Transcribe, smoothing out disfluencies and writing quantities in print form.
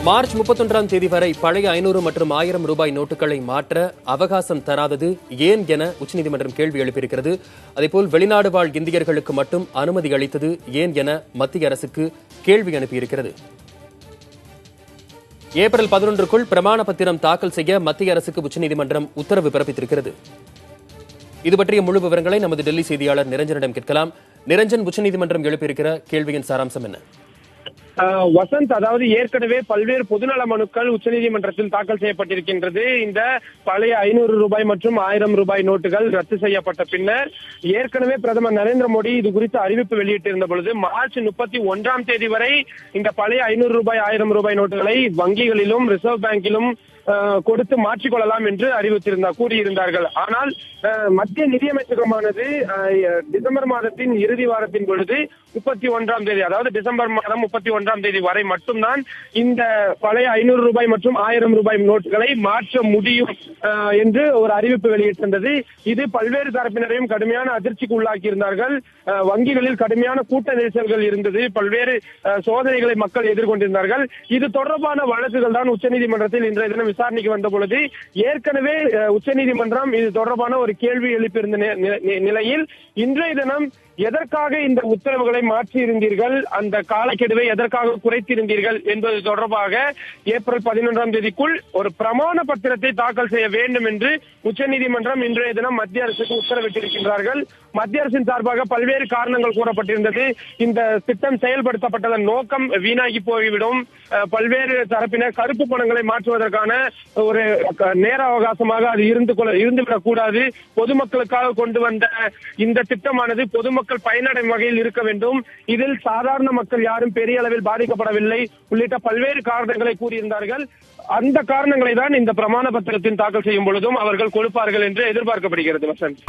March 31ஆம் தேதி வரை பழைய 500 மற்றும் 1000 ரூபாய் நோட்டுகளை மாற்ற அவகாசம் தராதது ஏன் என உச்சநீதிமன்றம் கேள்வி எழுப்பியிருக்கிறது. அதேபோல் வெளிநாடு வாழ் இந்தியர்களுக்கு மட்டும் அனுமதி அளித்தது ஏன் என மத்திய அரசுக்கு கேள்வி அனுப்பியிருக்கிறது. ஏப்ரல் 11க்குள் பிரமாண பத்திரம் தாக்கல் செய்ய மத்திய அரசுக்கு உச்சநீதிமன்றம் உத்தரவு பிறப்பித்திருக்கிறது. இது பற்றிய முழு விவரங்களை நமது டெல்லி செய்தியாளர் நிரஞ்சனிடம் கேட்கலாம். நிரஞ்சன், உச்சநீதிமன்றம் எழுப்பியிருக்கிற கேள்வியின் சாராம்சம் என்ன? வசந்த், அதாவது ஏற்கனவே பல்வேறு பொதுநல மனுக்கள் உச்சநீதிமன்றத்தில் தாக்கல் செய்யப்பட்டிருக்கின்றது. இந்த பழைய 500 ரூபாய் மற்றும் 1000 ரூபாய் நோட்டுகள் ரத்து செய்யப்பட்ட பின்னர் ஏற்கனவே பிரதமர் நரேந்திர மோடி இது குறித்து அறிவிப்பு வெளியிட்டிருந்த பொழுது மார்ச் 31ஆம் தேதி வரை இந்த பழைய 500 ரூபாய் 1000 ரூபாய் நோட்டுகளை வங்கிகளிலும் ரிசர்வ் பேங்கிலும் கொடுத்து மாற்றிக்கொள்ளலாம் என்று கூறியிருந்தார்கள். ஆனால் மத்திய நிதியமைச்சகமானது டிசம்பர் மாதத்தின் இறுதி வாரத்தின் பொழுது 31ஆம் தேதி, அதாவது டிசம்பர் மாதம் 31ஆம் தேதி வரை மட்டும்தான் இந்த பழைய 500 ரூபாய் மற்றும் 1000 ரூபாய் நோட்டுகளை மாற்ற முடியும் என்று ஒரு அறிவிப்பு வெளியிட்டிருந்தது. இது பல்வேறு தரப்பினரையும் கடுமையான அதிர்ச்சிக்கு உள்ளாக்கியிருந்தார்கள். வங்கிகளில் கடுமையான கூட்ட நெரிசல்கள் இருந்தது. பல்வேறு சோதனைகளை மக்கள் எதிர்கொண்டிருந்தார்கள். இது தொடர்பான வழக்குகள் தான் உச்சநீதிமன்றத்தில் இன்றைய தினம் விசாரணைக்கு வந்த பொழுது ஏற்கனவே உச்சநீதிமன்றம் இது தொடர்பான ஒரு கேள்வி எழுப்பியிருந்த நிலையில் இன்றைய தினம் எதற்காக இந்த உத்தரவுகளை மாற்றியிருந்தீர்கள், அந்த காலக்கெடுவை எதற்காக குறைத்திருந்தீர்கள் என்பது தொடர்பாக ஏப்ரல் 11ஆம் தேதிக்குள் ஒரு பிரமாண பத்திரத்தை தாக்கல் செய்ய வேண்டும் என்று உச்சநீதிமன்றம் இன்றைய தினம் மத்திய அரசுக்கு உத்தரவிட்டிருக்கின்றார்கள். மத்திய அரசின் சார்பாக பல்வேறு காரணங்கள் கூறப்பட்டிருந்தது. இந்த திட்டம் செயல்படுத்தப்பட்டதன் நோக்கம் வீணாகி போய்விடும், பல்வேறு தரப்பினர் கருப்பு பணங்களை மாற்றுவதற்கான ஒரு நேர அவகாசமாக அது இருந்துவிடக் கூடாது, பொதுமக்களுக்காக கொண்டு வந்த இந்த திட்டமானது பொதுமக்கள் பயனடையும் வகையில் இருக்க வேண்டும், இதில் சாதாரண மக்கள் யாரும் பெரிய அளவில் பாதிக்கப்படவில்லை உள்ளிட்ட பல்வேறு காரணங்களை கூறியிருந்தார்கள். அந்த காரணங்களை தான் இந்த பிரமாண பத்திரத்தின் தாக்கல் செய்யும் பொழுதும் அவர்கள் கொடுப்பார்கள் என்று எதிர்பார்க்கப்படுகிறது. வசந்த்.